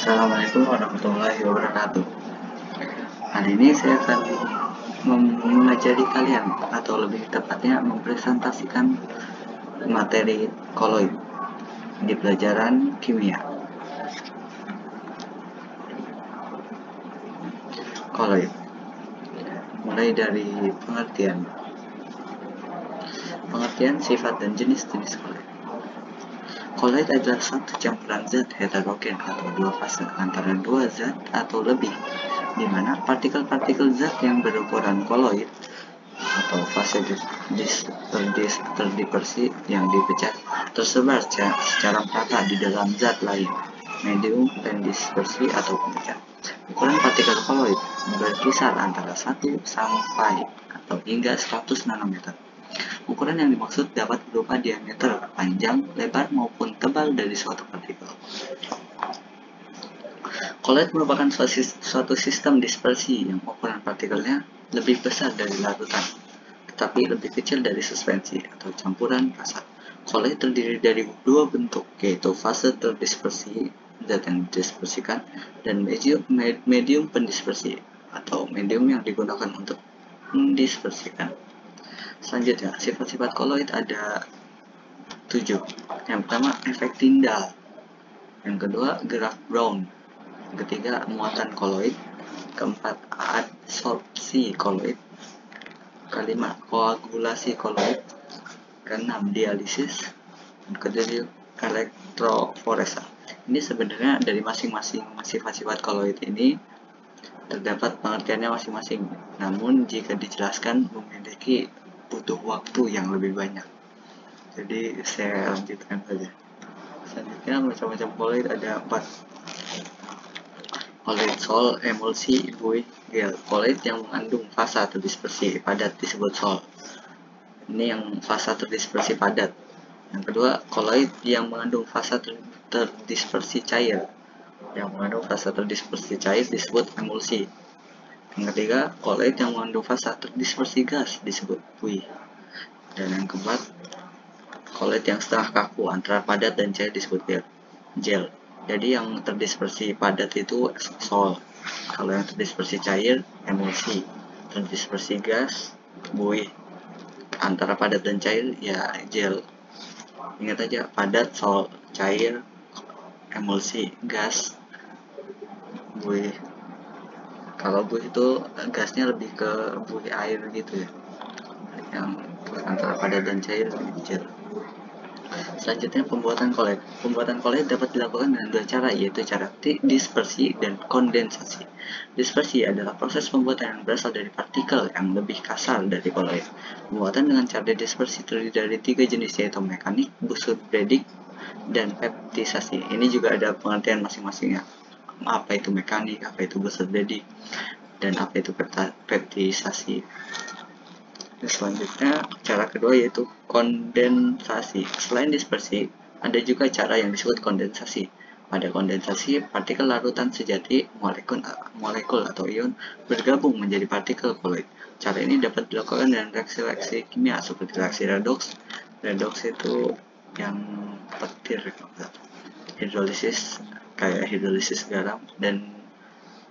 Assalamualaikum warahmatullahi wabarakatuh. Hari ini saya akan mengajari kalian, atau lebih tepatnya mempresentasikan materi koloid di pelajaran kimia. Koloid, mulai dari pengertian sifat dan jenis-jenis koloid. Koloid adalah satu campuran zat heterogen atau dua fase antara dua zat atau lebih, di mana partikel-partikel zat yang berukuran koloid atau fase terdispersi yang dipecah tersebar secara merata di dalam zat lain, medium pendispersi atau pemecah. Ukuran partikel koloid berkisar antara 1 sampai atau hingga 100 nanometer. Ukuran yang dimaksud dapat berupa diameter, panjang, lebar, maupun tebal dari suatu partikel. Koloid merupakan suatu sistem dispersi yang ukuran partikelnya lebih besar dari larutan, tetapi lebih kecil dari suspensi atau campuran kasar. Koloid terdiri dari dua bentuk, yaitu fase terdispersi, zat yang didispersikan, dan medium pendispersi, atau medium yang digunakan untuk mendispersikan. Selanjutnya, sifat-sifat koloid ada 7. Yang pertama, efek Tyndall. Yang kedua, gerak Brown. Ketiga, muatan koloid. Keempat, adsorpsi koloid. Kelima, koagulasi koloid. Keenam, dialisis. Dan ketujuh, elektroforesa. Ini sebenarnya dari masing-masing sifat-sifat koloid ini terdapat pengertiannya masing-masing. Namun jika dijelaskan memiliki butuh waktu yang lebih banyak. Jadi saya lanjutkan saja. Selanjutnya, macam-macam koloid ada 4. Koloid sol, emulsi, buih, gel. Koloid yang mengandung fasa terdispersi padat disebut sol. Ini yang fasa terdispersi padat. Yang kedua, koloid yang mengandung fasa terdispersi cair. Yang mengandung fasa terdispersi cair disebut emulsi. Yang ketiga, koloid yang mengandung fasa terdispersi gas disebut buih. Dan yang keempat, koloid yang setengah kaku antara padat dan cair disebut gel. Jadi yang terdispersi padat itu sol, kalau yang terdispersi cair emulsi, terdispersi gas buih, antara padat dan cair ya gel. Ingat aja, padat sol, cair emulsi, gas buih. Kalau buih itu gasnya lebih ke buih air gitu ya, yang antara padat dan cair gel. Selanjutnya, pembuatan koloid. Pembuatan koloid dapat dilakukan dengan dua cara, yaitu cara dispersi dan kondensasi. Dispersi adalah proses pembuatan yang berasal dari partikel yang lebih kasar dari koloid. Pembuatan dengan cara dispersi terdiri dari 3 jenis, yaitu mekanik, busur-Bredig, dan peptisasi. Ini juga ada pengertian masing-masingnya. Apa itu mekanik, apa itu busur-Bredig, dan apa itu peptisasi. Selanjutnya, cara kedua yaitu kondensasi. Selain dispersi, ada juga cara yang disebut kondensasi. Pada kondensasi, partikel larutan sejati, molekul atau ion bergabung menjadi partikel koloid. Cara ini dapat dilakukan dengan reaksi-reaksi kimia seperti reaksi redoks. Redoks itu yang petir, hidrolisis kayak hidrolisis garam, dan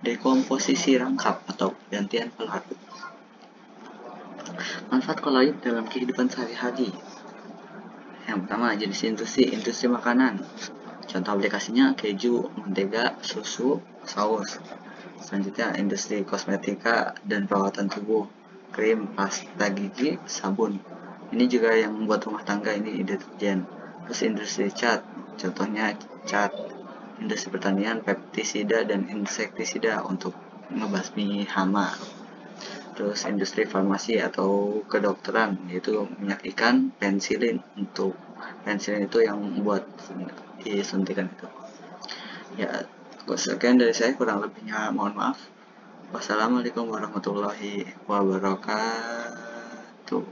dekomposisi rangkap atau gantian pelarut. Manfaat koloid dalam kehidupan sehari-hari. Yang pertama, jenis industri makanan. Contoh aplikasinya keju, mentega, susu, saus. Selanjutnya, industri kosmetika dan perawatan tubuh, krim, pasta gigi, sabun. Ini juga yang membuat rumah tangga, ini deterjen. Terus industri cat, contohnya cat. Industri pertanian, pestisida dan insektisida untuk membasmi hama. Terus industri farmasi atau kedokteran, yaitu minyak ikan, pensilin. Untuk pensilin itu yang buat disuntikan itu. Ya, sekian dari saya, kurang lebihnya mohon maaf. Wassalamualaikum warahmatullahi wabarakatuh.